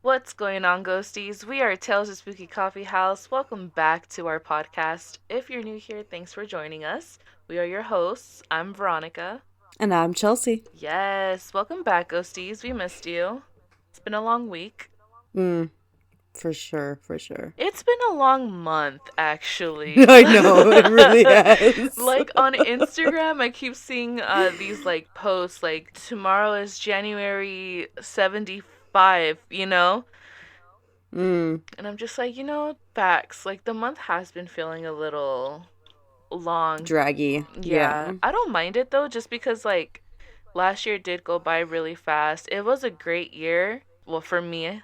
What's going on, Ghosties? We are Tales of Spooky Coffee House. Welcome back to our podcast. If you're new here, thanks for joining us. We are your hosts. I'm Veronica. And I'm Chelsea. Yes, welcome back, Ghosties. We missed you. It's been a long week. Mm, for sure, for sure. It's been a long month, actually. I know, it really has. Like on Instagram, I keep seeing these like posts like tomorrow is January 75, Mm, And I'm just like, facts. Like the month has been feeling a little long. draggy. Yeah. Yeah. I don't mind it though, just because like last year did go by really fast. It was a great year. Well, for me.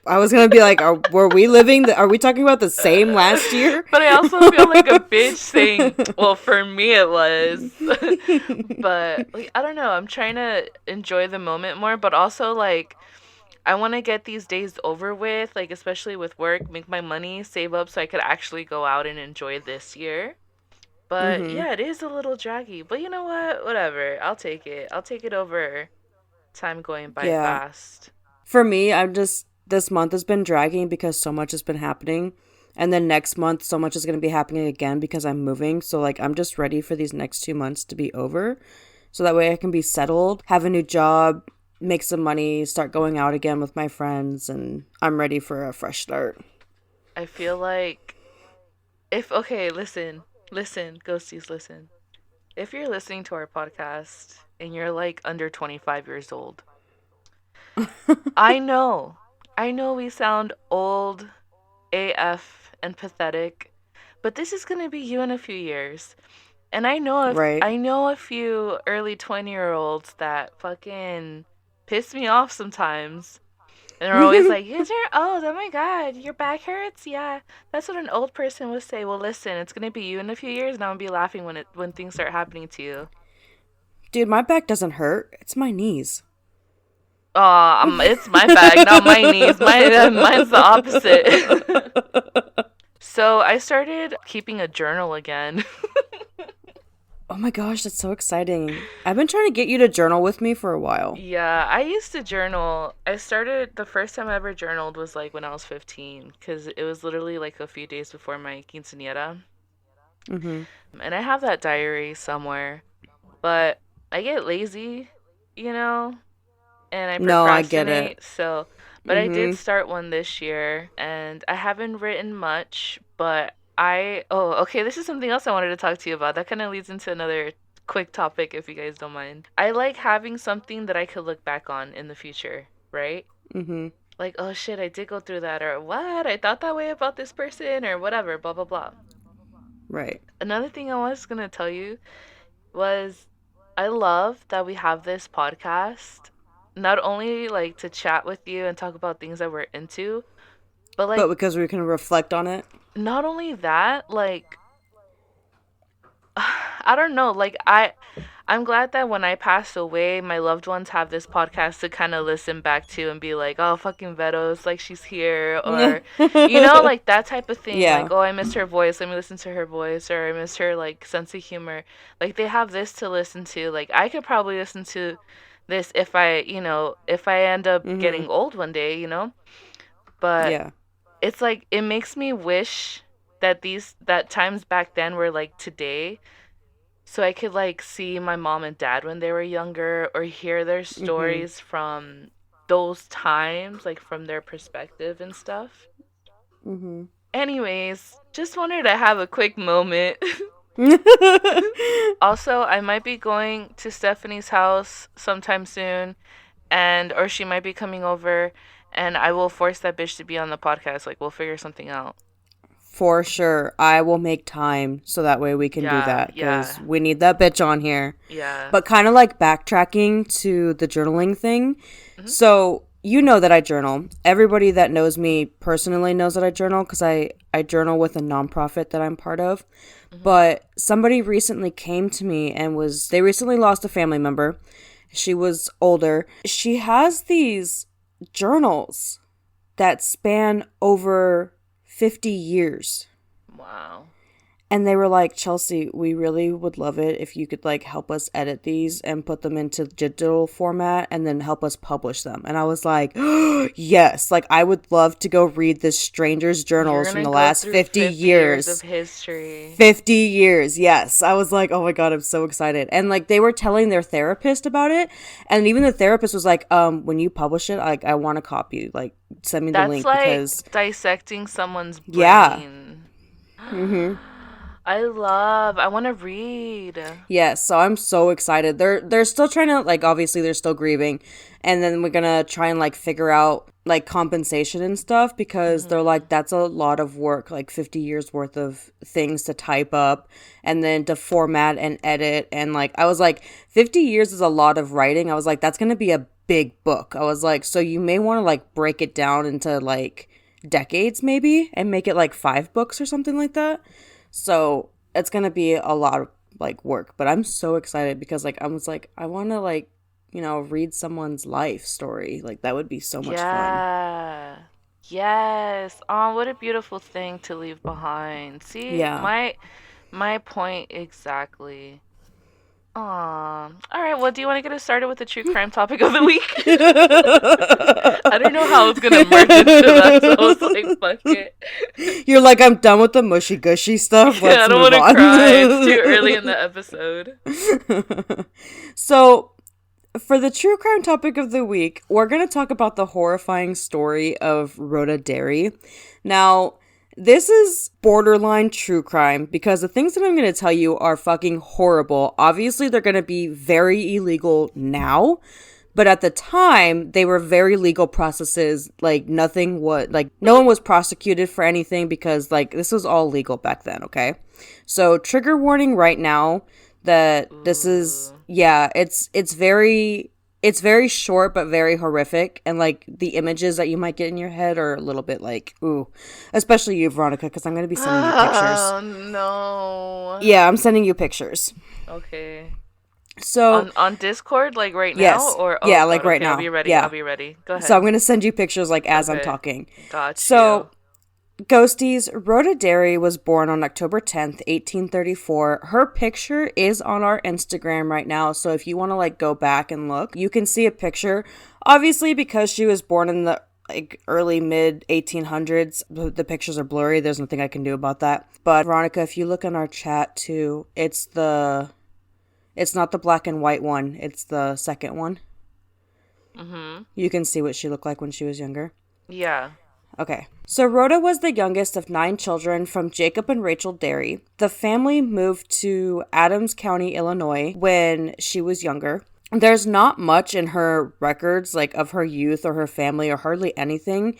I was gonna be like, were we are we talking about the same last year? But I also feel like a bitch saying, well, for me it was. But like I don't know, I'm trying to enjoy the moment more, but also like I want to get these days over with, like especially with work, make my money, save up so I could actually go out and enjoy this year. But Mm-hmm. yeah, it is a little draggy. But you know what? Whatever. I'll take it. I'll take it over time going by Yeah. fast. For me, this month has been dragging because so much has been happening. And then next month, so much is going to be happening again because I'm moving. So, like, I'm just ready for these next 2 months to be over. So that way I can be settled, have a new job, make some money, start going out again with my friends. And I'm ready for a fresh start. I feel like okay, listen, ghosties, listen. If you're listening to our podcast and you're like under 25 years old, I know, I know we sound old AF and pathetic, but this is gonna be you in a few years. And Right. I know a few early 20-year-olds that fucking piss me off sometimes. And they're always like, "You're old. Oh my god, your back hurts." Yeah, that's what an old person would say. Well, listen, it's gonna be you in a few years, and I'm gonna be laughing when things start happening to you. Dude, my back doesn't hurt. It's my knees. It's my bag, not my knees. Mine's the opposite. So I started keeping a journal again. Oh my gosh, that's so exciting. I've been trying to get you to journal with me for a while. Yeah, I used to journal. I started the first time I ever journaled was like when I was 15, because it was literally like a few days before my quinceañera. Mm-hmm. And I have that diary somewhere, but I get lazy, you know, and I No, I get it. procrastinate. So, but I did Mm-hmm. start one this year, and I haven't written much, but okay, this is something else I wanted to talk to you about. That kind of leads into another quick topic, if you guys don't mind. I like having something that I could look back on in the future, right? Mm-hmm. Like, oh shit, I did go through that, or what? I thought that way about this person, or whatever, blah, blah, blah. Right. Another thing I was gonna tell you was I love that we have this podcast, not only like to chat with you and talk about things that we're into, but But like because we can reflect on it. not only that, like I don't know, like I'm glad that when I pass away, my loved ones have this podcast to kind of listen back to and be like, "Oh, fucking Vetos, like she's here," or like that type of thing. Like, Yeah. "Oh, I missed her voice. Let me listen to her voice," or "I missed her like sense of humor." Like they have this to listen to. Like I could probably listen to this if I end up Mm-hmm. getting old one day, But Yeah. it's like it makes me wish that times back then were like today, so I could like see my mom and dad when they were younger or hear their Mm-hmm. stories from those times, like from their perspective and stuff. Mm-hmm. Anyways, just wanted to have a quick moment. Also, I might be going to Stephanie's house sometime soon, and or she might be coming over, and I will force that bitch to be on the podcast. Like we'll figure something out. For sure. I will make time so that way we can do Yeah, that because yeah, we need that bitch on here. yeah. But kind of like backtracking to the journaling thing. Hmm. So, you know that I journal. Everybody that knows me personally knows that I journal because I journal with a nonprofit that I'm part of. Hmm. But somebody recently came to me and they recently lost a family member. She was older. She has these journals that span over 50 years. Wow. And they were like, Chelsea, we really would love it if you could like help us edit these and put them into digital format and then help us publish them. And I was like, yes, like I would love to go read this stranger's You're journals from gonna the go last through 50 50 years of years. history. 50 years, yes. I was like, oh my God, I'm so excited. And like they were telling their therapist about it. And even the therapist was like, when you publish it, like I want a copy. Like send me the That's link like because dissecting someone's yeah. brain. Mm-hmm. I want to read. Yes, so I'm so excited. They're still trying to like obviously they're still grieving, and then we're gonna try and like figure out like compensation and stuff because they're Hmm. like that's a lot of work, like 50 years worth of things to type up and then to format and edit and like I was like 50 years is a lot of writing. I was like that's gonna be a big book. I was like so you may want to like break it down into like decades maybe and make it like 5 books or something like that. So it's gonna be a lot of like work, but I'm so excited because like I was like I want to like read someone's life story. Like that would be so much fun. Yeah. Yes. Oh, what a beautiful thing to leave behind. See, Yeah. my point exactly. All right. Well, do you want to get us started with the true crime topic of the week? I don't know how I was gonna merge into that, so I was like, fuck it. You're like I'm done with the mushy gushy stuff. Yeah, I Let's don't move want to cry. It's too early in on. the episode. So for the true crime topic of the week, we're going to talk about the horrifying story of Rhoda Derry. Now, this is borderline true crime because the things that I'm going to tell you are fucking horrible. Obviously, they're going to be very illegal now, but at the time, they were very legal processes. Like, no one was prosecuted for anything because, like, this was all legal back then, okay? So, trigger warning right now that this is, Ooh. yeah, it's very short but very horrific, and like the images that you might get in your head are a little bit like ooh, especially you, Veronica, because I'm going to be sending you pictures. Oh no. Yeah, I'm sending you pictures. Okay. So On Discord, like right now, yes, or oh yeah, like god, right okay, I'll be now, ready. I'll yeah. be ready. Go So I'm ahead. going to send you pictures like as I'm Okay. talking. Got you. So Ghosties, Rhoda Derry was born on October 10th, 1834. Her picture is on our Instagram right now, so if you want to like go back and look, you can see a picture. Obviously, because she was born in the like early mid 1800s, the pictures are blurry. There's nothing I can do about that. But Veronica, if you look in our chat too, it's not the black and white one. It's the second one. Mhm. You can see what she looked like when she was younger. Yeah. Okay. So Rhoda was the youngest of 9 children from Jacob and Rachel Derry. The family moved to Adams County, Illinois when she was younger. There's not much in her records, like of her youth or her family or hardly anything,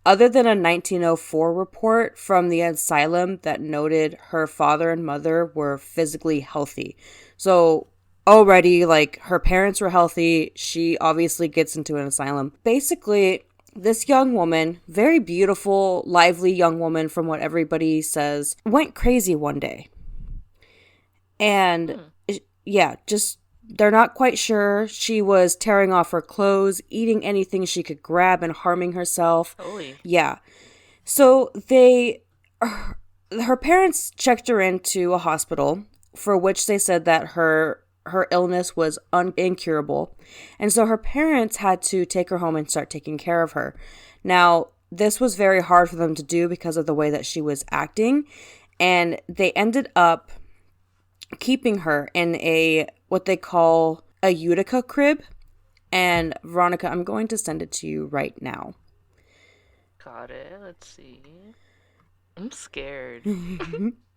other than a 1904 report from the asylum that noted her father and mother were physically healthy. So already, like, her parents were healthy. She obviously gets into an asylum. Basically, this young woman, very beautiful, lively young woman from what everybody says, went crazy one day. And Hmm. yeah, just they're not quite sure. She was tearing off her clothes, eating anything she could grab, and harming herself. Holy. Yeah. So her parents checked her into a hospital, for which they said that her illness was incurable. And so her parents had to take her home and start taking care of her. Now, this was very hard for them to do because of the way that she was acting, and they ended up keeping her in a what they call a Utica crib. And Veronica, I'm going to send it to you right now. Got it. Let's see. I'm scared.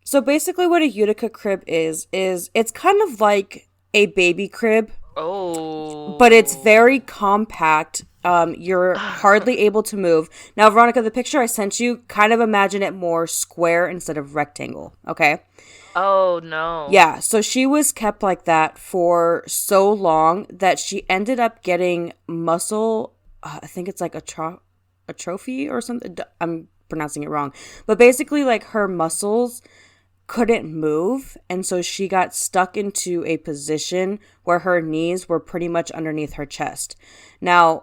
So basically what a Utica crib is it's kind of like a baby crib, but it's very Oh. compact. You're hardly able to move. Now, Veronica, the picture I sent you, kind of imagine it more square instead of rectangle, okay? Oh no. Yeah, so she was kept like that for so long that she ended up getting muscle. I think it's like a trophy or something. I'm pronouncing it wrong, but basically, like her muscles couldn't move, and so she got stuck into a position where her knees were pretty much underneath her chest. Now,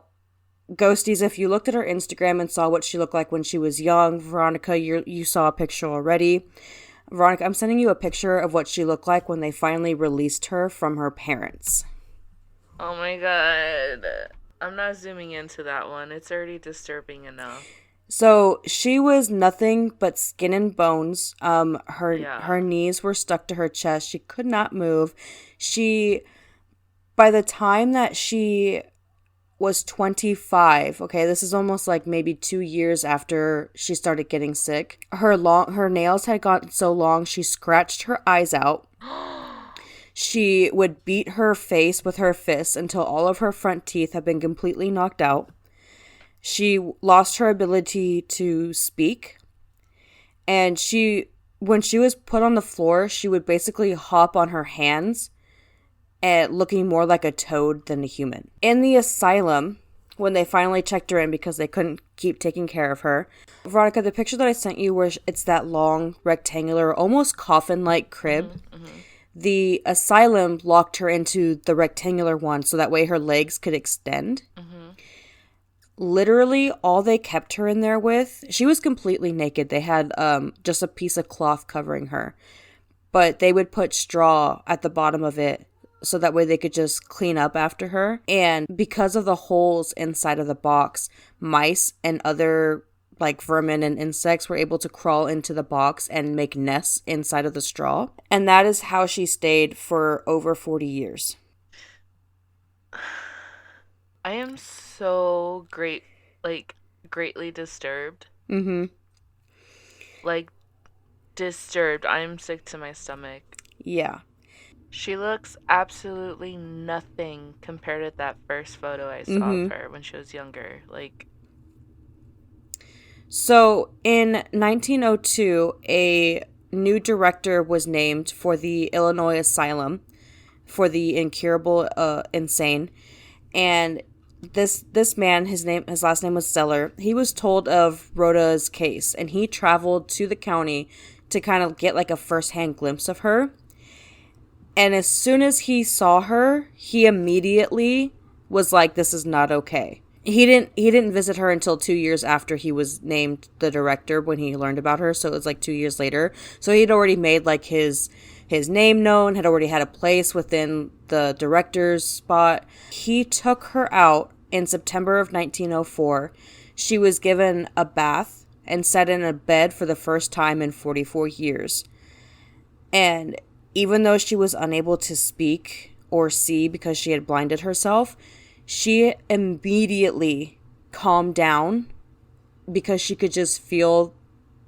Ghosties, if you looked at her Instagram and saw what she looked like when she was young, Veronica, you saw a picture already. Veronica, I'm sending you a picture of what she looked like when they finally released her from her parents. Oh my god. I'm not zooming into that one. It's already disturbing enough. So she was nothing but skin and bones. Her Yeah. knees were stuck to her chest. She could not move. She, by the time that she was 25, okay, this is almost like maybe 2 years after she started getting sick. Her nails had gotten so long she scratched her eyes out. She would beat her face with her fists until all of her front teeth had been completely knocked out. She lost her ability to speak, and when she was put on the floor, she would basically hop on her hands and looking more like a toad than a human. In the asylum, when they finally checked her in because they couldn't keep taking care of her, Veronica, the picture that I sent you where it's that long rectangular, almost coffin-like crib, Mhm. Mhm. the asylum locked her into the rectangular one so that way her legs could extend. Mhm. Literally all they kept her in there with, she was completely naked. They had just a piece of cloth covering her, but they would put straw at the bottom of it so that way they could just clean up after her. And because of the holes inside of the box, mice and other like vermin and insects were able to crawl into the box and make nests inside of the straw. And that is how she stayed for over 40 years. I am so like greatly disturbed. Mm-hmm. Like disturbed. I'm sick to my stomach. Yeah. She looks absolutely nothing compared to that first photo I saw of Mm-hmm. her when she was younger. Like, So in 1902, a new director was named for the Illinois Asylum for the incurable insane. And this man, his last name was Zeller. He was told of Rhoda's case, and he traveled to the county to kind of get like a first-hand glimpse of her. And as soon as he saw her, he immediately was like, "This is not okay." He didn't visit her until 2 years after he was named the director when he learned about her. So it was like 2 years later. So he'd already made like his name known, had already had a place within the director's spot. He took her out in September of 1904. She was given a bath and sat in a bed for the first time in 44 years. And even though she was unable to speak or see because she had blinded herself, she immediately calmed down because she could just feel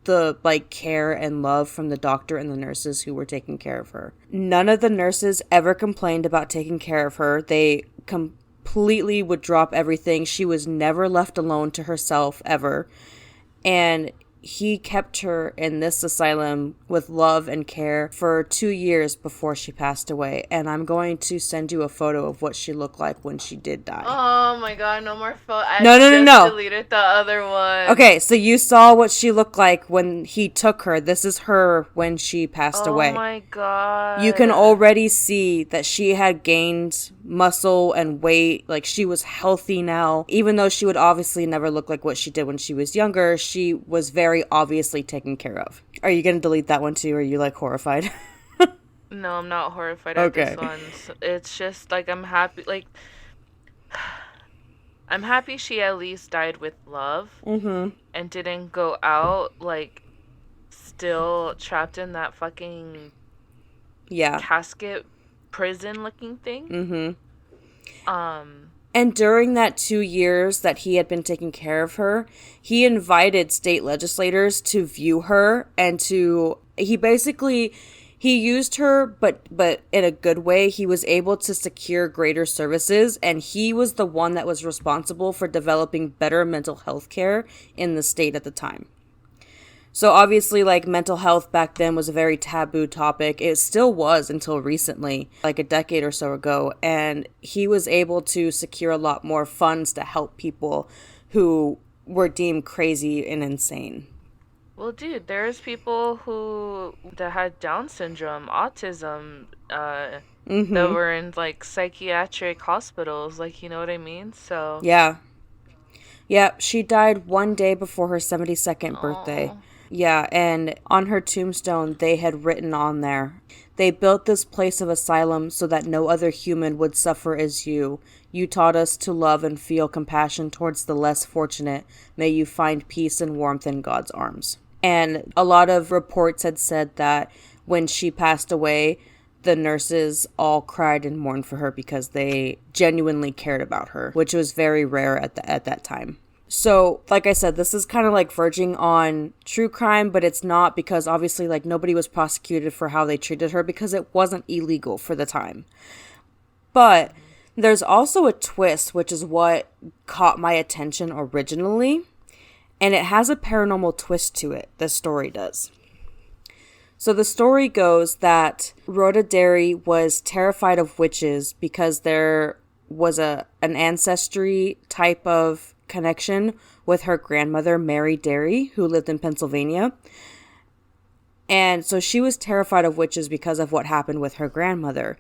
the like care and love from the doctor and the nurses who were taking care of her. None of the nurses ever complained about taking care of her. They completely would drop everything. She was never left alone to herself ever. And he kept her in this asylum with love and care for 2 years before she passed away. And I'm going to send you a photo of what she looked like when she did die. oh my god, no more photo. I No, no, no, just no. deleted the other one. Okay, so you saw what she looked like when he took her. This is her when she passed Oh away. my You can god. already see that she had gained muscle and weight. Like she was healthy now. Even though she would obviously never look like what she did when she was younger, she was very obviously taken care of. Are you going to delete that one too? Or are you like horrified? No, I'm not horrified at this Okay. one. It's just like I'm happy. Like, I'm happy she at least died with love Mm-hmm. and didn't go out like still trapped in that fucking Yeah. casket prison looking thing. Mm-hmm. Um, And during that 2 years that he had been taking care of her, he invited state legislators to view her and he used her but in a good way. He was able to secure greater services, and he was the one that was responsible for developing better mental health care in the state at the time. So obviously, like, mental health back then was a very taboo topic. It still was until recently, like a decade or so ago. And he was able to secure a lot more funds to help people who were deemed crazy and insane. well, dude, there's people who that had Down syndrome, autism, that Mm-hmm. were in like psychiatric hospitals. Like, you know what I mean? So, Yeah. Yeah, she died one day before her 72nd birthday. oh. Yeah, and on her tombstone, they had written on there, "They built this place of asylum so that no other human would suffer as you. You taught us to love and feel compassion towards the less fortunate. May you find peace and warmth in God's arms." And a lot of reports had said that when she passed away, the nurses all cried and mourned for her because they genuinely cared about her, which was very rare at that time. So, like I said, this is kind of like verging on true crime, but it's not, because obviously, like, nobody was prosecuted for how they treated her because it wasn't illegal for the time. But there's also a twist, which is what caught my attention originally, and it has a paranormal twist to it. The story does. So the story goes that Rhoda Derry was terrified of witches because there was an ancestry type of connection with her grandmother, Mary Derry, who lived in Pennsylvania. And so she was terrified of witches because of what happened with her grandmother.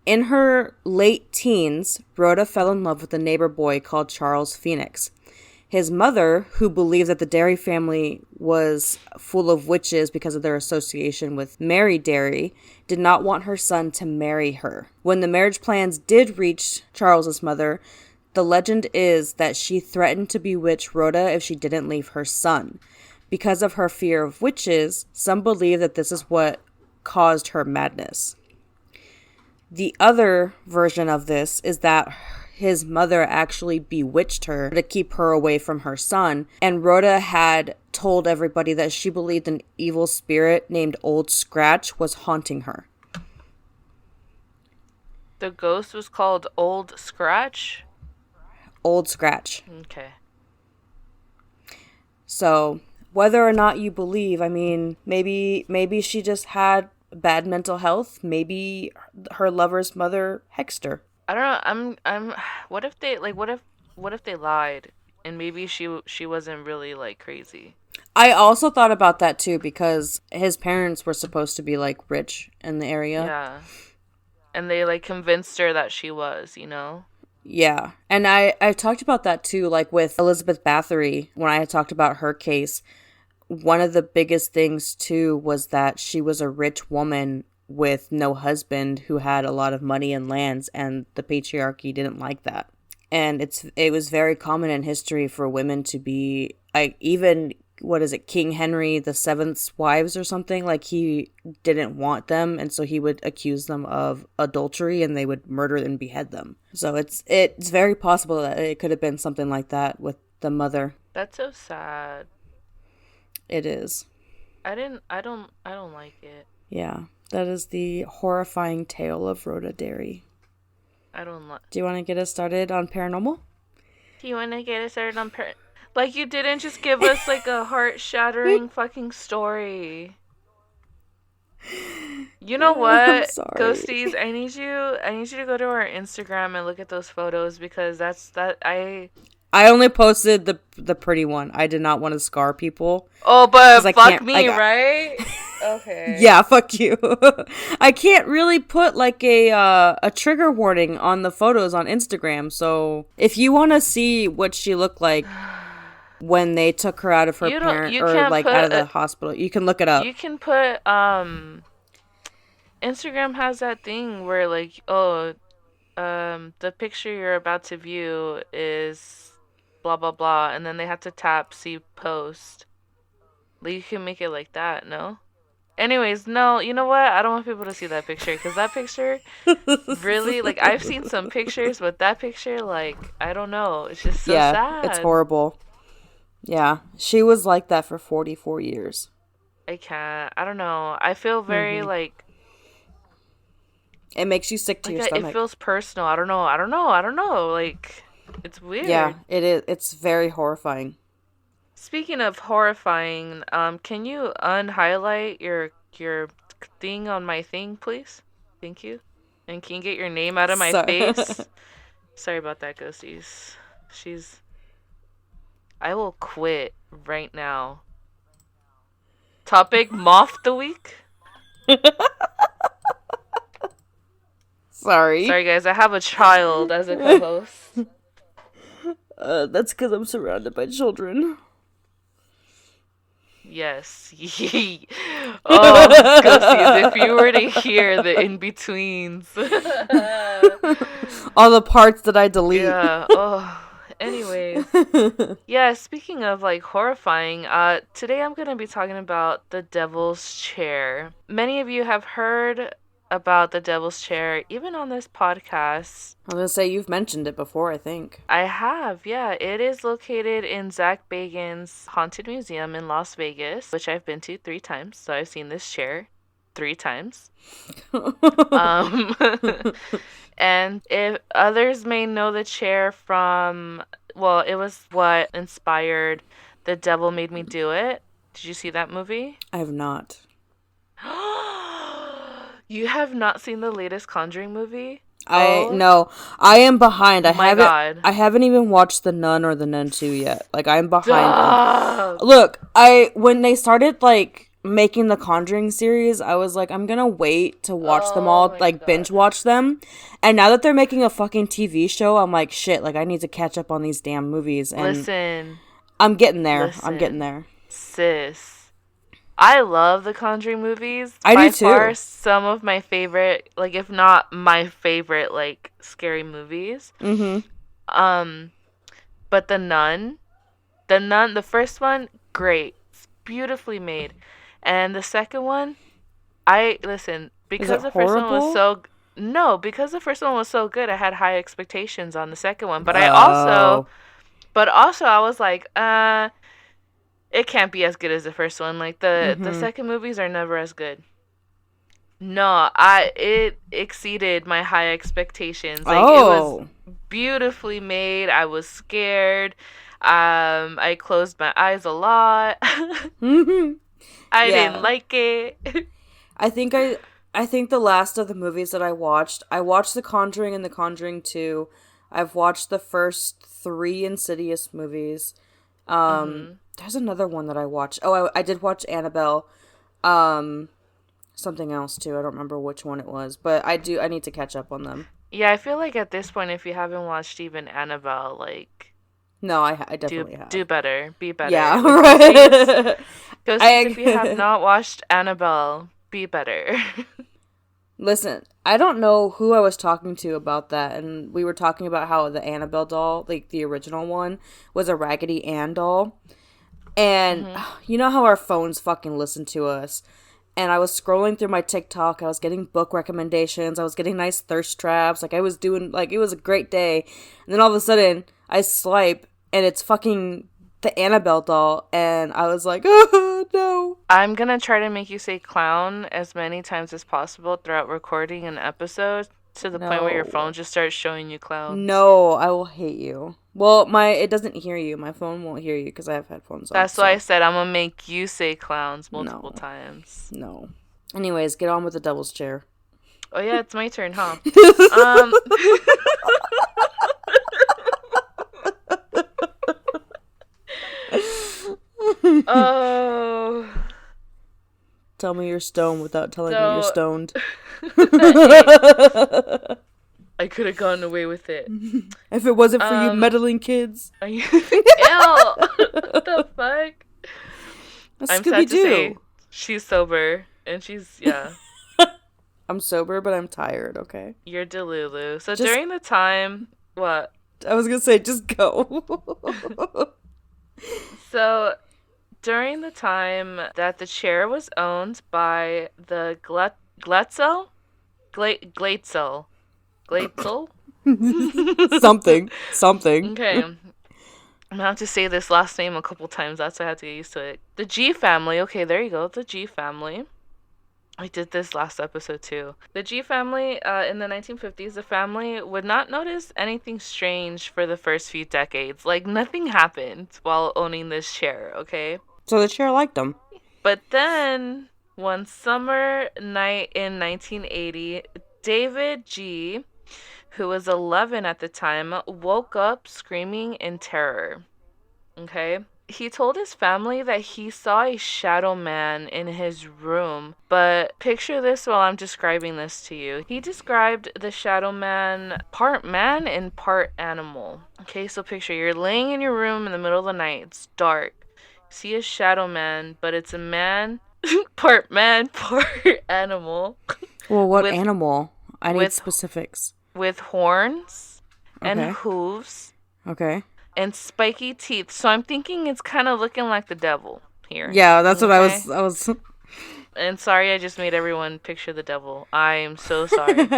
In her late teens, Rhoda fell in love with a neighbor boy called Charles Phoenix. His mother, who believed that the Derry family was full of witches because of their association with Mary Derry, did not want her son to marry her. When the marriage plans did reach Charles's mother, the legend is that she threatened to bewitch Rhoda if she didn't leave her son. Because of her fear of witches, some believe that this is what caused her madness. The other version of this is that his mother actually bewitched her to keep her away from her son, and Rhoda had told everybody that she believed an evil spirit named Old Scratch was haunting her. The ghost was called Old Scratch? Old Scratch. Okay. So, whether or not you believe, I mean, maybe she just had bad mental health. Maybe her lover's mother hexed her. I don't know. I'm what if they like what if they lied and maybe she wasn't really like crazy? I also thought about that too, because his parents were supposed to be like rich in the area. Yeah. And they like convinced her that she was, you know? Yeah. And I talked about that too, like with Elizabeth Bathory, when I had talked about her case. One of the biggest things too was that she was a rich woman with no husband who had a lot of money and lands, and the patriarchy didn't like that. And it was very common in history for women to be like, even, what is it, King Henry the Seventh's wives or something, like he didn't want them, and so he would accuse them of adultery and they would murder and behead them. So it's very possible that it could have been something like that with the mother. That's so sad. It is. I don't like it. Yeah. That is the horrifying tale of Rhoda Derry. I don't like. Do you want to get us started on paranormal? Do you want to get us started on like, you didn't just give us like a heart-shattering fucking story. You know what, I'm sorry. Ghosties? I need you to go to our Instagram and look at those photos, because I only posted the pretty one. I did not want to scar people. Oh, but fuck me, right? Okay. Yeah, fuck you. I can't really put like a trigger warning on the photos on Instagram. So if you want to see what she looked like when they took her out of her parent, or like out of the hospital, you can look it up. You can put Instagram has that thing where like, oh, the picture you're about to view is blah blah blah, and then they have to tap see post. Like, you can make it like that, no? Anyways, no, you know what? I don't want people to see that picture, because that picture really, like, I've seen some pictures, but that picture, like, I don't know. It's just so sad. It's horrible. Yeah, she was like that for 44 years. I can't. I don't know. I feel very, like... It makes you sick to your stomach. It feels personal. I don't know. Like, it's weird. Yeah, it is. It's very horrifying. Speaking of horrifying, can you unhighlight your thing on my thing, please? Thank you. And can you get your name out of my face? Sorry about that, Ghosties. I will quit right now. Topic, Moth the Week? Sorry, guys. I have a child as a co-host. That's because I'm surrounded by children. Yes. Oh, ghosties, if you were to hear the in-betweens. All the parts that I delete. Yeah. Oh. Anyways. Yeah, speaking of like horrifying, today I'm gonna be talking about the Devil's Chair. Many of you have heard about the Devil's Chair, even on this podcast. I was gonna say you've mentioned it before, I think. I have, yeah. It is located in Zach Bagans' Haunted Museum in Las Vegas, which I've been to 3 times. So I've seen this chair 3 times. Um, and if others may know the chair from, well, it was what inspired The Devil Made Me Do It. Did you see that movie? I have not. You have not seen the latest Conjuring movie? I Oh no, I am behind. my God. I haven't even watched The Nun or The Nun 2 yet. Like I'm behind on. Stop. Look, I when they started like making the Conjuring series, I was like I'm going to wait to watch them Oh all, my like God. binge watch them. And now that they're making a fucking TV show, I'm like shit, like I need to catch up on these damn movies and Listen, I'm getting there. I'm getting listen, there. sis. I love the Conjuring movies. I do By far, too. some of my favorite, like if not my favorite, like scary movies. Mhm. Um, but the Nun, the first one, great, it's beautifully made, and the second one, I listen Is it because the first one was horrible? so. No, because the first one was so good, I had high expectations on the second one. Oh. But also, I was like, it can't be as good as the first one. Like the Mhm. second movies are never as good. No, I it exceeded my high expectations. Like it was Oh. beautifully made. I was scared. I closed my eyes a lot. Mhm. I didn't Yeah. like it. I think I think the last of the movies that I watched The Conjuring and The Conjuring 2. I've watched the first 3 Insidious movies. Mhm. There's another one that I watched. Oh, I did watch Annabelle. Um Something else too. I don't remember which one it was, but I need to catch up on them. Yeah, I feel like at this point, if you haven't watched even Annabelle, like No, I do definitely have. do better, be better. Yeah, Like ghosties, right. ghosties. If you have I not watched Annabelle, be better. Listen, I don't know who I was talking to about that, and we were talking about how the Annabelle doll, like the original one, was a Raggedy Ann doll. And Mhm. you know how our phones fucking listen to us. And I was scrolling through my TikTok, I was getting book recommendations, I was getting nice thirst traps, like I was doing like it was a great day. And then all of a sudden, I swipe and it's fucking the Annabelle doll and I was like, "Oh, no." I'm gonna try to make you say clown as many times as possible throughout recording an episode to the point where your No. phone just starts showing you clowns. No, I will hate you. Well, my it doesn't hear you. My phone won't hear you because I have headphones on. That's why I So said I'm gonna make you say clowns multiple no, times. no. Anyways, get on with the devil's chair. Oh yeah, it's my turn, huh? Um. Oh. Tell me you're stoned without telling me you're So. stoned. Hey, I could have gotten away with it. If it wasn't for you Um. meddling kids. Ew. What the fuck? That's I'm Scooby sad to say Doo. she's sober and she's yeah. I'm sober, but I'm tired, okay? You're Delulu. So Just, during the time, what? I was gonna say, just go. So during the time that the chair was owned by the Gletzel, Glatzel, Glatzel. Something. Something. Okay, I'm gonna have to say this last name a couple times. That's why I have to get used to it. The G family. Okay, there you go. The G family. I did this last episode too. The G family, in the 1950s, the family would not notice anything strange for the first few decades. Like, nothing happened while owning this chair, okay? So the chair liked them. But then, one summer night in 1980, David G., who was 11 at the time, woke up screaming in terror, okay? He told his family that he saw a shadow man in his room, but picture this while I'm describing this to you. He described the shadow man and part animal. Okay, so picture you're laying in your room in the middle of the night, it's dark. see a shadow man, but it's a man, part animal, Well, what with animal? I need with specifics. with horns and Okay. hooves Okay. and spiky teeth. So I'm thinking it's kind of looking like the devil here. Yeah, that's what I Okay. was. I was. And sorry, I just made everyone picture the devil. I am so sorry.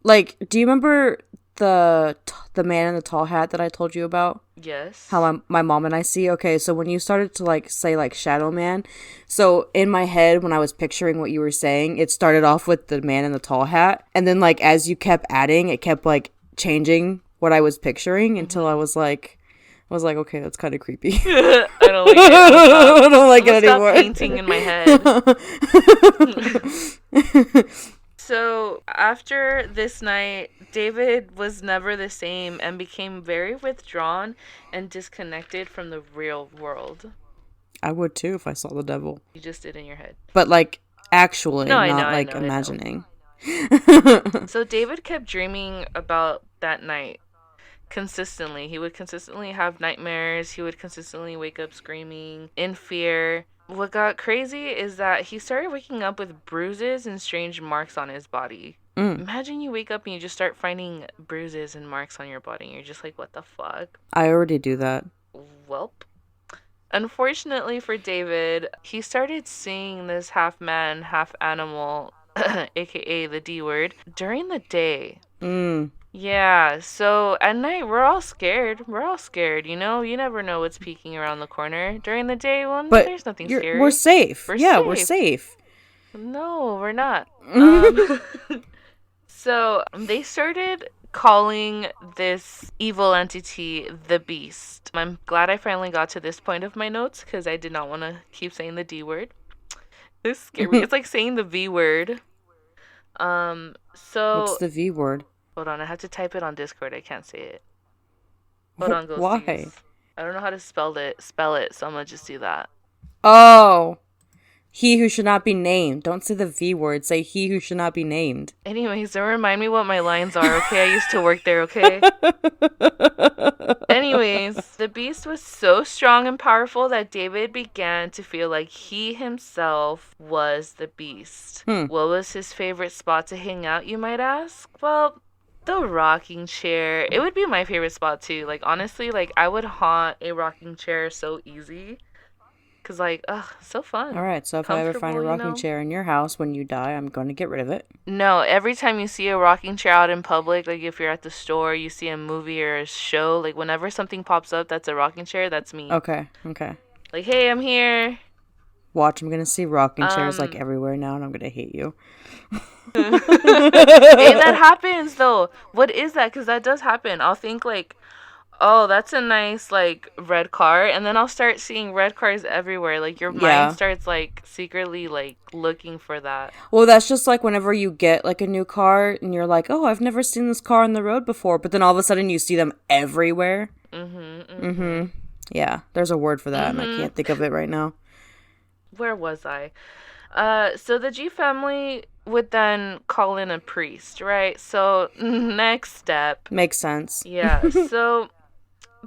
Like, do you remember the man in the tall hat that I told you about? How Yes. my mom and I see. Okay, so when you started to like say like Shadow Man, so in my head when I was picturing what you were saying, it started off with the man in the tall hat, and then like as you kept adding, it kept like changing what I was picturing until Hmm. I was like, okay, that's kind of creepy. I don't like it. I'm gonna stop. I don't I'm like gonna it stop anymore. painting in my head. So after this night, David was never the same and became very withdrawn and disconnected from the real world. I would too if I saw the devil, You just did in your head. but like No, actually, I know, not I like know, I know. imagining. So David kept dreaming about that night consistently. He would consistently have nightmares. He would consistently wake up screaming in fear. What got crazy is that he started waking up with bruises and strange marks on his body. Mm, Imagine you wake up and you just start finding bruises and marks on your body, and you're just like, what the fuck? I already do that. Welp. Unfortunately for David, he started seeing this half man, half animal, aka the D word, during the day. Mm. Yeah, so at night we're all scared. We're all scared, you know? You never know what's peeking around the corner. During the day, well, But there's nothing we're scary. safe. We're Yeah, we're safe. safe. No, we're not. Um so they started calling this evil entity the beast. I'm glad I finally got to this point of my notes because I did not want to keep saying the D word. It's scary. It's like saying the V word. What's So the V word? hold on, I have to type it on Discord. I can't say it. Hold on, Why? ghosties. I don't know how to spell it, so I'm gonna just do that. Oh, he who should not be named. Don't say the V word. Say he who should not be named. Anyways, don't remind me what my lines are, okay? I used to work there, okay? Anyways, the beast was so strong and powerful that David began to feel like he himself was the beast. Hmm. What was his favorite spot to hang out, you might ask? Well, the rocking chair. It would be my favorite spot too. Like honestly, like I would haunt a rocking chair so easy. Cause like, ugh, so All fun. right, so if I ever find a Comfortable, you rocking know? chair in your house when you die, I'm going to get rid of it. No, every time you see a rocking chair out in public, like if you're at the store, you see a movie or a show, like whenever something pops up that's a rocking chair, that's me. Okay, okay. Like, hey, I'm here. Watch, I'm going to see rocking chairs like Um, everywhere now, and I'm going to hate you. hey, that happens though. What is that? Because that does happen. I'll think like, oh, that's a nice like red car, and then I'll start seeing red cars everywhere. Like your mind Yeah. starts like secretly like looking for that. Well, that's just like whenever you get like a new car and you're like, oh, I've never seen this car on the road before, but then all of a sudden you see them everywhere. Mhm. Mm-hmm. Mhm. Yeah, there's a word for that, and I Mhm. can't think of it right now. Where was I? So the G family would then call in a priest, right? So next step. Makes sense. Yeah. So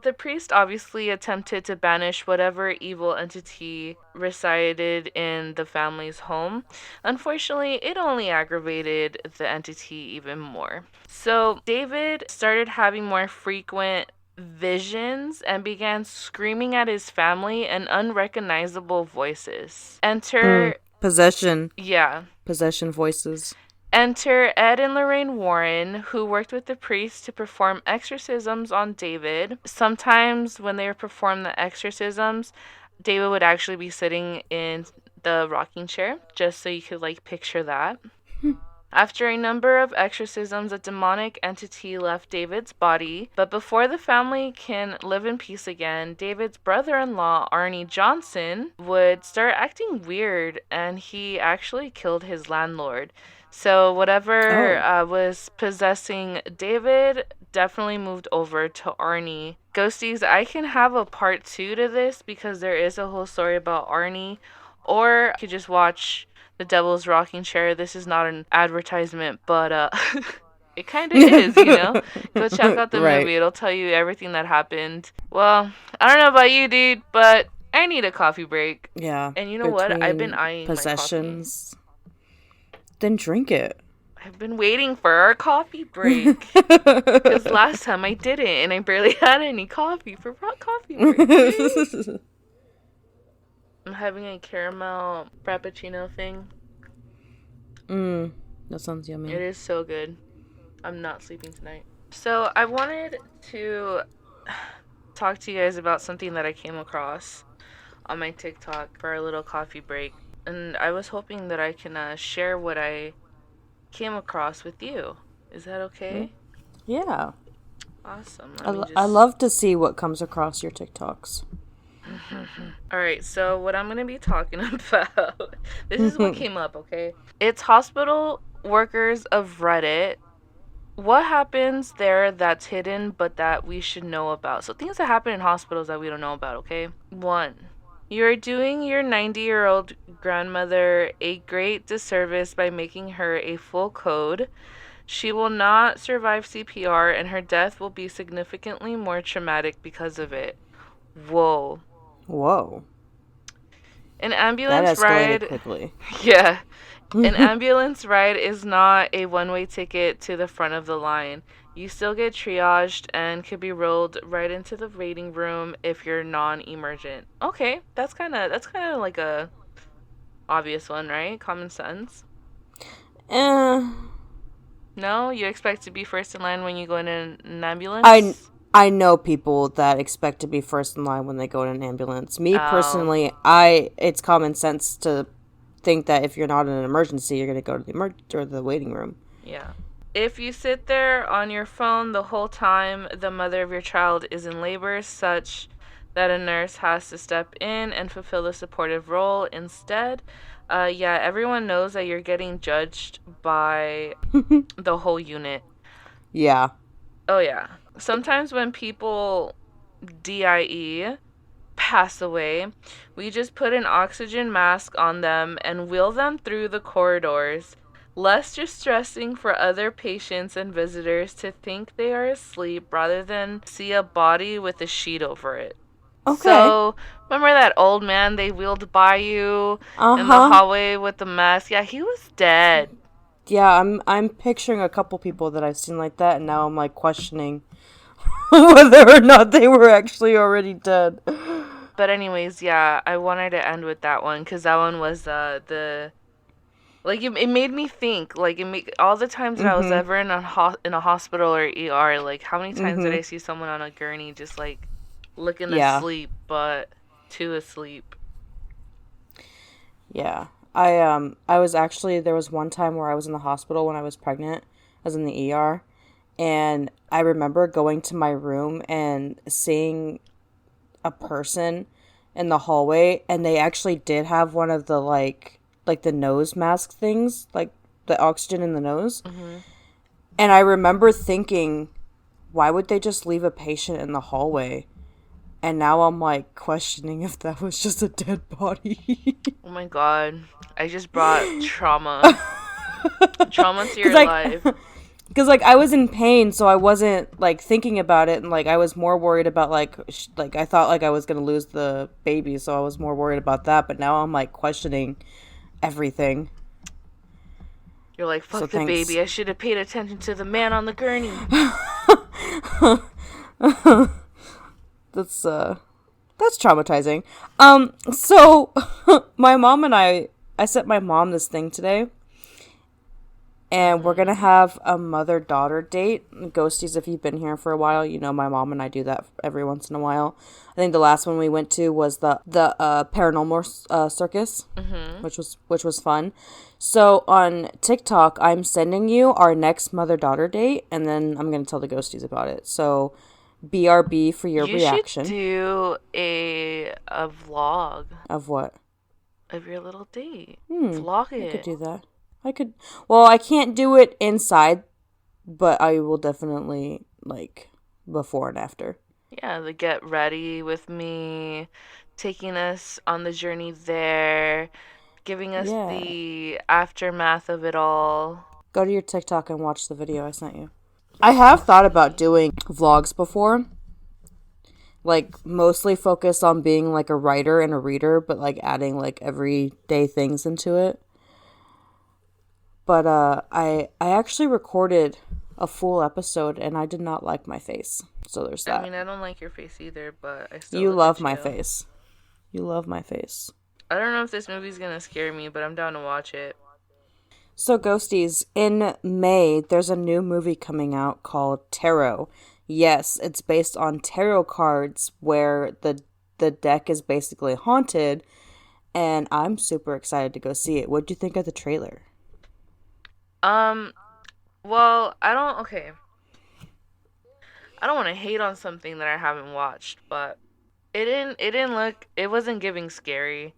the priest obviously attempted to banish whatever evil entity resided in the family's home. Unfortunately, it only aggravated the entity even more. So David started having more frequent visions and began screaming at his family in unrecognizable voices. Mm. Enter, Possession. yeah, Possession voices. Enter Ed and Lorraine Warren, who worked with the priest to perform exorcisms on David. Sometimes, when they would perform the exorcisms, David would actually be sitting in the rocking chair, just so you could like picture that. After a number of exorcisms, a demonic entity left David's body, but before the family can live in peace again, David's brother in law, Arnie Johnson, would start acting weird and he actually killed his landlord. So, whatever Oh. was possessing David definitely moved over to Arnie. Ghosties, I can have a part two to this because there is a whole story about Arnie, or you could just watch the Devil's Rocking Chair. This is not an advertisement, but it kind of is, you know? Go check out the Right. movie. It'll tell you everything that happened. Well, I don't know about you, dude, but I need a coffee break. Yeah, And you know what? I've been between eyeing my coffee. possessions, then drink it. I've been waiting for our coffee break. Because last time I didn't, and I barely had any coffee for coffee break. See? I'm having a caramel frappuccino thing. That sounds It yummy. is so good. I'm not sleeping tonight. So I wanted to talk to you guys about something that I came across on my TikTok for our little coffee break. And I was hoping that I can share what I came across with you. Is that Mm, okay? yeah. Awesome. I, Let me I just. love to see what comes across your TikToks. Alright, so what I'm going to be talking about. This is what came up, okay? It's hospital workers of Reddit. What happens there that's hidden but that we should know about? So, things that happen in hospitals that we don't know about, okay? One, you're doing your 90-year-old grandmother a great disservice by making her a full code. She will not survive CPR and her death will be significantly more traumatic because of it. Whoa. Whoa. An That ambulance escalated ride. quickly. Yeah. An ambulance ride is not a one-way ticket to the front of the line. You still get triaged and could be rolled right into the waiting room if you're non-emergent. Okay, that's kind of like a obvious one, right? Common sense. Eh, No, you expect to be first in line when you go in an I ambulance? I know people that expect to be first in line when they go in an ambulance. Me Oh, personally, I it's common sense to think that if you're not in an emergency, you're going to go to the waiting room. yeah. If you sit there on your phone the whole time the mother of your child is in labor, such that a nurse has to step in and fulfill the supportive role instead, yeah, everyone knows that you're getting judged by the whole unit. Yeah. Oh, yeah. Sometimes when people DIE, pass away, we just put an oxygen mask on them and wheel them through the corridors. Less distressing for other patients and visitors to think they are asleep rather than see a body with a sheet over it. Okay. So, remember that old man they wheeled by you in the Uh-huh. hallway with the mask? Yeah, he was dead. Yeah, I'm picturing a couple people that I've seen like that and now I'm like questioning whether or not they were actually already dead. But anyways, yeah, I wanted to end with that one because that one was the like it made me think like it made all the times that I was Mhm. ever in a hospital or ER, like how many times did Mhm. I see someone on a gurney just like looking Yeah. asleep but too asleep. Yeah. I was actually there was one time where I was in the hospital when I was pregnant. I was in the ER and I remember going to my room and seeing a person in the hallway and they actually did have one of the like the nose mask things, like the oxygen in the nose. Mhm. And I remember thinking, why would they just leave a patient in the hallway? And now I'm like questioning if that was just a dead body. Oh my god. I just brought trauma to Cuz your life. I was in pain, so I wasn't like thinking about it and like I was more worried about like I thought like I was going to lose the baby, so I was more worried about that, but now I'm like questioning everything. You're like, So fuck the thanks. baby. I should have paid attention to the man on the gurney. That's that's traumatizing. So my mom and I sent my mom this thing today and we're gonna Mhm. have a mother-daughter date. Ghosties, if you've been here for a while, you know my mom and I do that every once in a while. I think the last one we went to was the paranormal circus, Mhm. which was fun. So on TikTok, I'm sending you our next mother-daughter date, and then I'm gonna tell the ghosties about it. So BRB for your You should reaction do a vlog of what. of your little date. Hmm, Vlog I could it. do that. I could. Well, I can't do it inside, but I will definitely like before and after. Yeah, the get ready with me, taking us on the journey there, giving us Yeah. the aftermath of it all. Go to your TikTok and watch the video I sent you. I have thought about Okay. doing vlogs before. like mostly focused on being like a writer and a reader, but like adding like everyday things into it. But I actually recorded a full episode and I did not like my face. So there's I that. mean, I don't like your face either, but I still You look love at my you. face. You love my face. I don't know if this movie's gonna scare me, but I'm down to watch it. So Ghosties, in May there's a new movie coming out called Tarot. Yes, it's based on tarot cards where the deck is basically haunted, and I'm super excited to go see it. What do you think of the trailer? Um, well, I don't want to hate on something that I haven't watched, but it wasn't giving scary.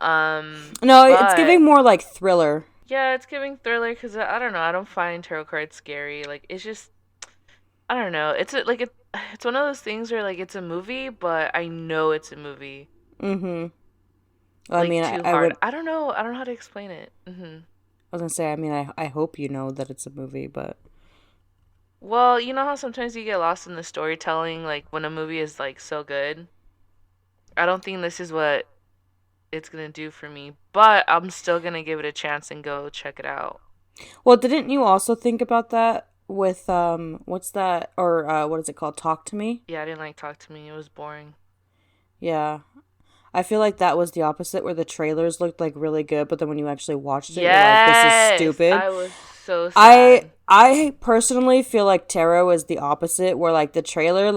No, it's But giving more like thriller. yeah, it's giving thriller because I don't know, I don't find tarot cards scary. Like it's just I don't know. It's one of those things where like it's a movie, but I know it's a movie. Mm-hmm. Well, I Like mean, too I hard. would. I don't know. I don't know how to explain it. I was gonna say. I mean, I hope you know that it's a movie, but Well, you know how sometimes you get lost in the storytelling, like when a movie is like so good. I don't think this is what it's gonna do for me, but I'm still gonna give it a chance and go check it out. well, didn't you also think about that with what's that or what is it called? Talk to Me. Yeah, I didn't like Talk to Me. It was boring. Yeah, I feel like that was the opposite, where the trailers looked like really good, but then when you actually watched it, you're like, this is Yes, stupid. I was so I sad. I personally feel like Tarot is the opposite, where like the trailer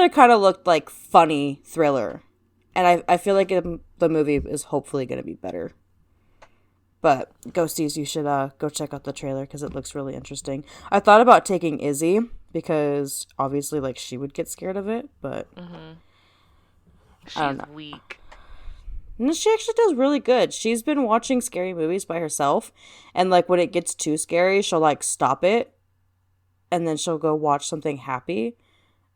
kind of looked like funny thriller, and I feel like the movie is hopefully going to be better. But Ghosties, you should go check out the trailer because it looks really interesting. I thought about taking Izzy because obviously like she would get scared of it, but Mhm. I don't She's know. weak. No, she actually does really good. She's been watching scary movies by herself, and like when it gets too scary, she'll like stop it and then she'll go watch something happy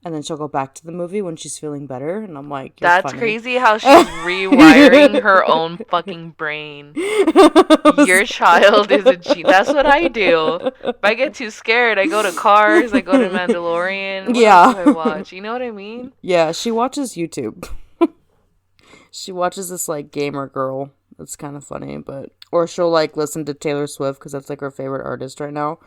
and then she'll go back to the movie when she's feeling better, and I'm like, you're That's funny. crazy how she's rewiring her own fucking brain. Your child is a genius. That's what I do. If I get too scared, I go to Cars, I go to Mandalorian. What else do I Yeah. watch? You know what I mean? Yeah, she watches YouTube. She watches this like gamer girl. It's kind of funny, but or she'll like listen to Taylor Swift because that's like her favorite artist right now.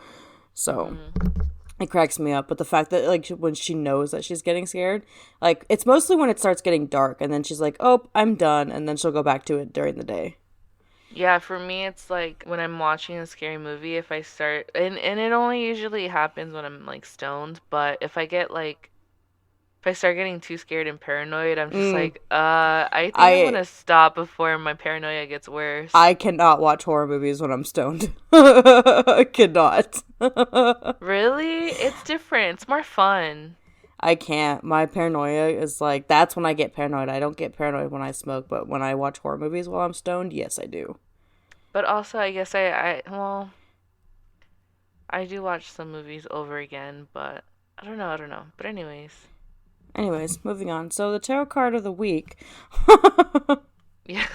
So Mm. it cracks me up. But the fact that like when she knows that she's getting scared, like it's mostly when it starts getting dark, and then she's like, "Oh, I'm done," and then she'll go back to it during the day. Yeah, for me, it's like when I'm watching a scary movie, if I start, and it only usually happens when I'm like stoned, but if I start getting too scared and paranoid, I'm just Mm. like, I think I'm I gonna stop before my paranoia gets worse. I cannot watch horror movies when I'm stoned. I cannot. Really? It's different. It's more fun. I can't. My paranoia is like that's when I get paranoid. I don't get paranoid when I smoke, but when I watch horror movies while I'm stoned, yes, I do. But also, I guess well, I do watch some movies over again, but I don't know. But anyways, Anyways, moving on. So the tarot card of the week. yeah.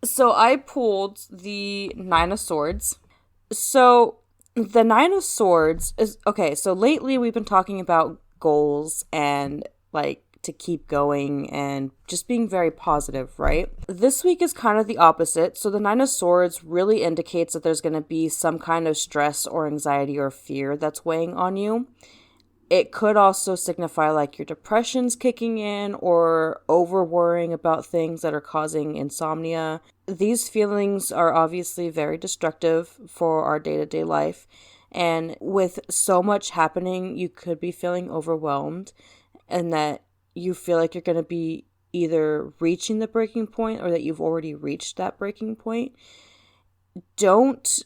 So I pulled the Nine of Swords. So the Nine of Swords is okay. So lately we've been talking about goals and like to keep going and just being very positive, right? This week is kind of the opposite. So the Nine of Swords really indicates that there's going to be some kind of stress or anxiety or fear that's weighing on you. It could also signify like your depression's kicking in or over worrying about things that are causing insomnia. These feelings are obviously very destructive for our day to day life. And with so much happening, you could be feeling overwhelmed and that you feel like you're going to be either reaching the breaking point or that you've already reached that breaking point. Don't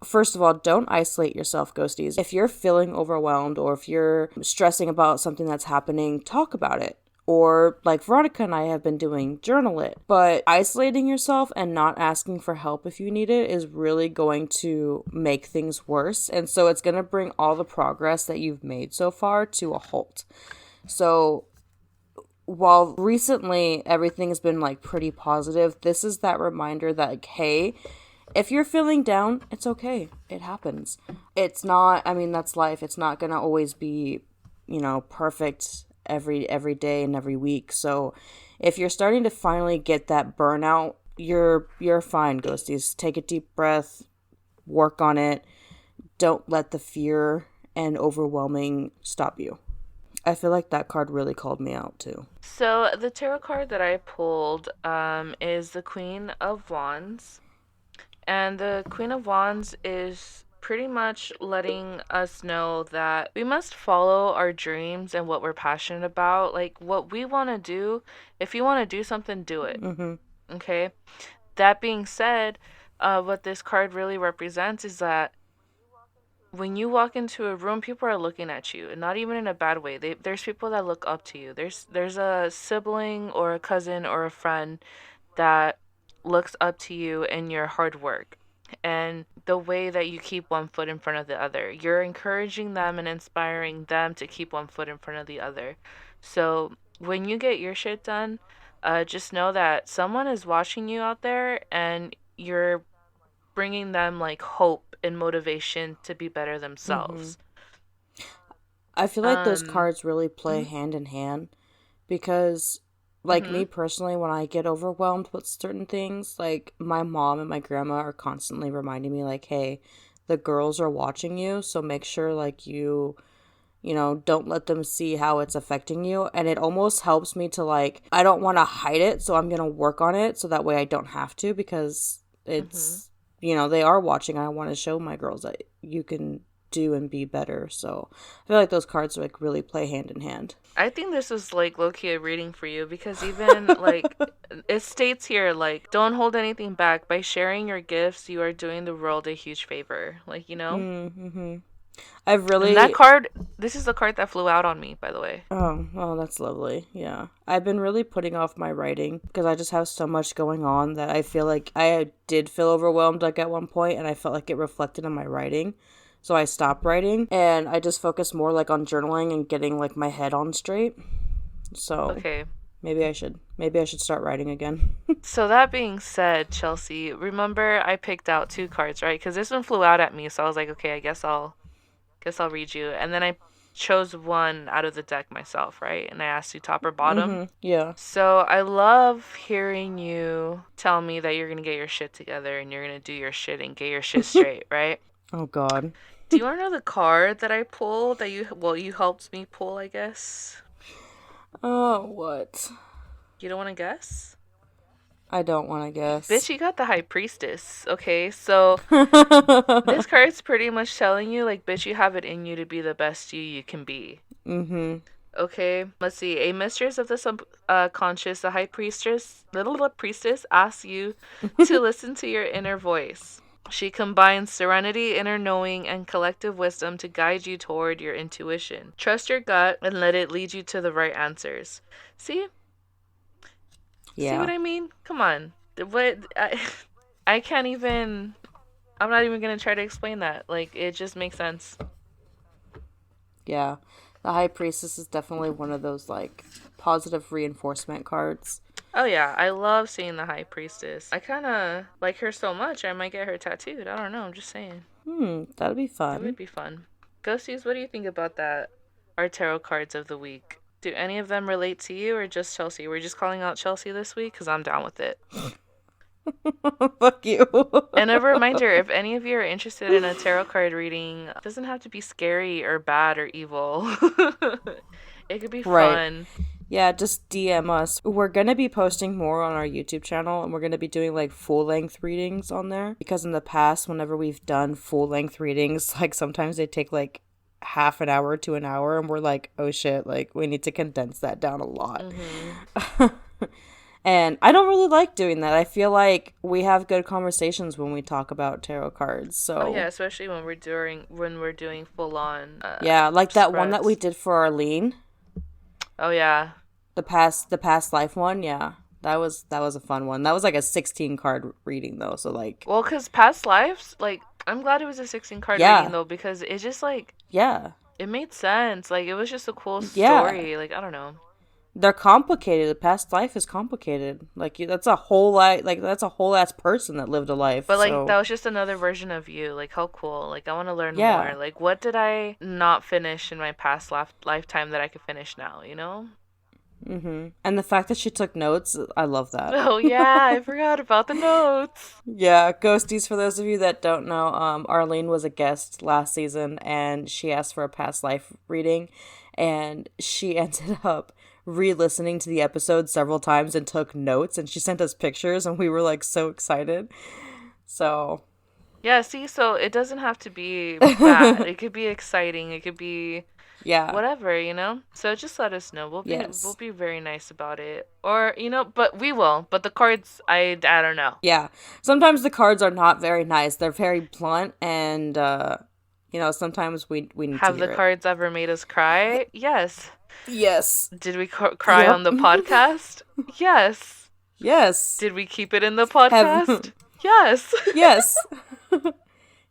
First of all, don't isolate yourself, ghosties. If you're feeling overwhelmed or if you're stressing about something that's happening, talk about it. Or, like Veronica and I have been doing, journal it. But isolating yourself and not asking for help if you need it is really going to make things worse. And so it's going to bring all the progress that you've made so far to a halt. So, while recently everything's been like pretty positive, this is that reminder that, like, hey, if you're feeling down, it's okay. It happens. It's not, I mean, that's life. It's not going to always be, perfect every day and every week. So if you're starting to finally get that burnout, you're fine, ghosties. Take a deep breath, work on it. Don't let the fear and overwhelming stop you. I feel like that card really called me out too. So the tarot card that I pulled is the Queen of Wands. And the Queen of Wands is pretty much letting us know that we must follow our dreams and what we're passionate about. Like what we want to do. If you want to do something, do it. Mm-hmm. Okay? That being said, what this card really represents is that when you walk into a room, people are looking at you, and not even in a bad way. There's people that look up to you. There's a sibling or a cousin or a friend that looks up to you and your hard work and the way that you keep one foot in front of the other. You're encouraging them and inspiring them to keep one foot in front of the other. So when you get your shit done, just know that someone is watching you out there and you're bringing them like hope and motivation to be better Mm-hmm. themselves. I feel like those Um, cards really play mhm, hand in hand because, like, me mhm, personally, when I get overwhelmed with certain things, like, my mom and my grandma are constantly reminding me, like, hey, the girls are watching you, so make sure, like, don't let them see how it's affecting you. And it almost helps me to, like, I don't want to hide it, so I'm going to work on it so that way I don't have to because mhm. they are watching. I want to show my girls that you can do and be better. So I feel like those cards like really play hand in hand. I think this is like low key a reading for you because even like it states here, like, don't hold anything back. By sharing your gifts, you are doing the world a huge favor. Like, you know? Mm-hmm. I've And that really card, this is the card that flew out on me, by the way. oh, that's lovely. Yeah. I've been really putting off my writing because I just have so much going on that I feel like I did feel overwhelmed like at one point and I felt like it reflected in my writing. So I stopped writing and I just focused more like on journaling and getting like my head on straight. So Okay. maybe I should start writing again. So that being said, Chelsea, remember I picked out two cards, right? Because this one flew out at me, so I was like, okay, I guess I'll read you. And then I chose one out of the deck myself, right? And I asked you top or bottom. Mhm. Yeah. So I love hearing you tell me that you're gonna get your shit together and you're gonna do your shit and get your shit straight, right? Oh god. Do you want to know the card that I pulled that you helped me pull, I guess? Oh, what? You don't want to guess? I don't want to guess. Bitch, you got the High Priestess. Okay, so this card's pretty much telling you, like, bitch, you have it in you to be the best you can be. Mhm. Okay, let's see. A mistress of the subconscious, the high priestess, little priestess, asks you to listen to your inner voice. She combines serenity, inner knowing, and collective wisdom to guide you toward your intuition. Trust your gut and let it lead you to the right answers. See? See what Yeah. I mean? Come on. What I can't even. I'm not even gonna try to explain that. Like, it just makes sense. Yeah. The High Priestess is definitely one of those like positive reinforcement cards. Oh yeah, I love seeing the high priestess. I kind of like her so much, I might get her tattooed. I don't know, I'm just saying. That'll be It fun. would be fun. Ghosties, what do you think about that? Our tarot cards of the week. Do any of them relate to you or just Chelsea? We're just calling out Chelsea this week because I'm down with it. Fuck you. And a reminder, if any of you are interested in a tarot card reading, it doesn't have to be scary or bad or evil. It could be Right. fun. Yeah, just DM us. We're gonna be posting more on our YouTube channel and we're gonna be doing like full length readings on there. Because in the past, whenever we've done full length readings, like sometimes they take like half an hour to an hour and we're like, oh shit, like we need to condense that down a lot. Mhm. And I don't really like doing that. I feel like we have good conversations when we talk about tarot cards. Oh yeah, So, especially when we're doing full on yeah, like that one that we spreads. did for Arlene, Oh yeah. the past life one, yeah. That was a fun one. That was like a 16 card reading though. So like, Well, cause past lives, like I'm glad it was a 16 card reading yeah. though because it just like Yeah. it made sense. Like it was just a cool Yeah. story. Like I don't know. They're complicated. The past life is complicated. Like that's a whole life. Like that's a whole ass person that lived a life. But like So that was just another version of you. Like how cool. Like I want to learn more. yeah. Like what did I not finish in my past lifetime that I could finish now, you know? And the fact that she took notes, I love that. Oh yeah, I forgot about the notes. Yeah, Ghosties, for those of you that don't know, Arlene was a guest last season and she asked for a past life reading and she ended up re-listening to the episode several times and took notes and she sent us pictures and we were like so excited. So, Yeah, see, so it doesn't have to be bad. It could be exciting. It could be yeah. whatever, you know? So just let us know. We'll Yes. be very nice about it. Or, you know, but we will. But the cards I don't know. Yeah. Sometimes the cards are not very nice. They're very blunt and sometimes we need to Have the hear it. cards ever made us cry? Yes. Yes. Did we cry Yep. on the podcast? Yes. Yes. Did we keep it in the Have podcast? Yes. yes.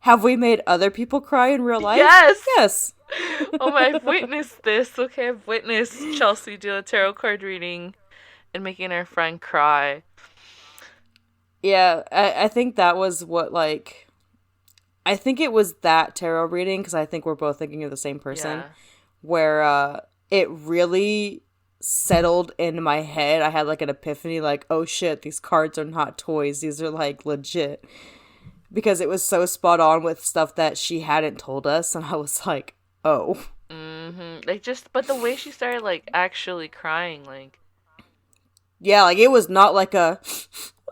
Have we made other people cry in real life? Yes. Yes. Oh my, I've witnessed this. Okay, I've witnessed Chelsea do a tarot card reading and making her friend cry. Yeah, I think that was what, like, I think it was that tarot reading, because I think we're both thinking of the same person, Yeah. where it really settled in my head. I had, like, an epiphany, like, oh shit, these cards are not toys. These are, like, legit. Because it was so spot on with stuff that she hadn't told us, and I was like, oh. Like just, but the way she started like actually crying, like Yeah, like, it was not like a...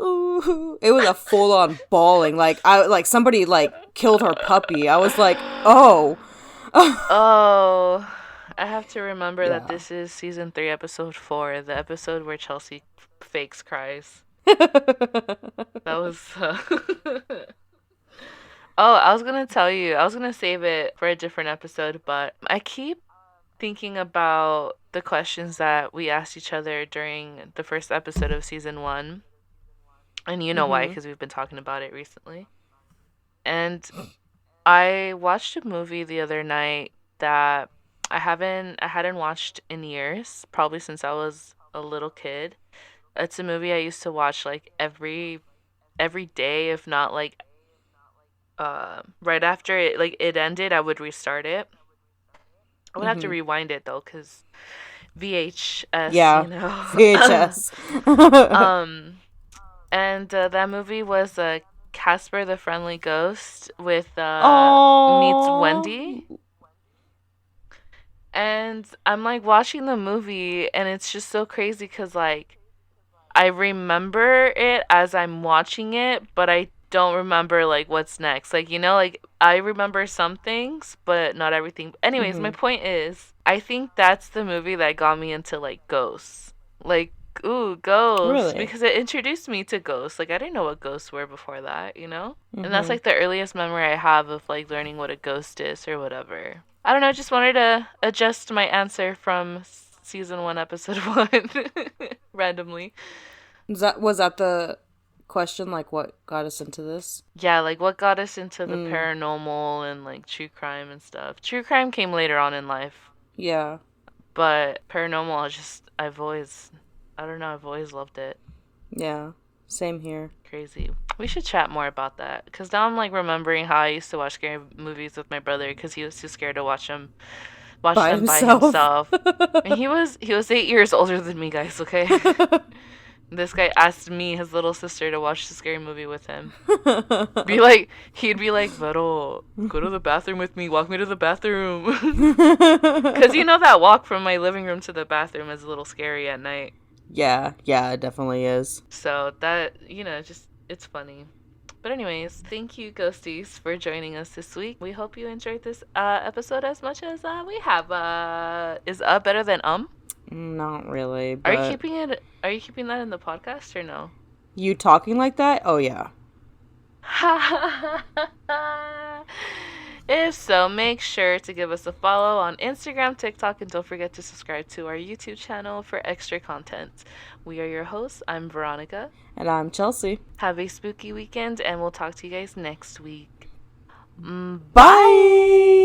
Ooh, it was a full-on bawling. Like somebody like killed her puppy. I was like, oh. oh, I have to remember that Yeah. this is season 3, episode 4, the episode where Chelsea fakes cries. That was. Oh, I was gonna tell you. I was gonna save it for a different episode, but I keep thinking about the questions that we asked each other during the first episode of season 1. And you know why, because we've been talking about it recently. And I watched a movie the other night that I hadn't watched in years, probably since I was a little kid. It's a movie I used to watch like every day, if not like right after it ended, I would restart it. I would have to rewind it though, cause VHS, Yeah. you know. VHS. um, and that movie was Casper the Friendly Ghost with meets Oh. Wendy. And I'm like watching the movie, and it's just so crazy because like I remember it as I'm watching it, but I don't remember like what's next. Like, you know, like I remember some things, but not everything. Anyways, my point is, I think that's the movie that got me into like ghosts. Like, ooh, ghosts, Really? because it introduced me to ghosts. Like I didn't know what ghosts were before that, you know? And that's like the earliest memory I have of like learning what a ghost is or whatever. I don't know, just wanted to adjust my answer from season 1, episode 1 randomly. Was that the question? Like, what got us into this? Yeah, like what got us into the paranormal and like true crime and stuff. True crime came later on in life, Yeah. but paranormal I don't know, I've always loved it. Yeah. Same here. Crazy. We should chat more about that because now I'm like remembering how I used to watch scary movies with my brother because he was too scared to watch By them by himself. himself. And he was 8 years older than me, guys. Okay. This guy asked me, his little sister, to watch the scary movie with him. He'd be like, Vero, go to the bathroom with me. Walk me to the bathroom. Because you know that walk from my living room to the bathroom is a little scary at night. Yeah, it definitely is. So that, just, it's funny. But anyways, thank you, Ghosties, for joining us this week. We hope you enjoyed this episode as much as we have. Is better than Not really, Are you but keeping it? Are you keeping that in the podcast or no? you talking like that? Oh yeah. If so, make sure to give us a follow on Instagram, TikTok, and don't forget to subscribe to our YouTube channel for extra content. We are your hosts. I'm Veronica. And I'm Chelsea. Have a spooky weekend, and we'll talk to you guys next week. Bye! Bye.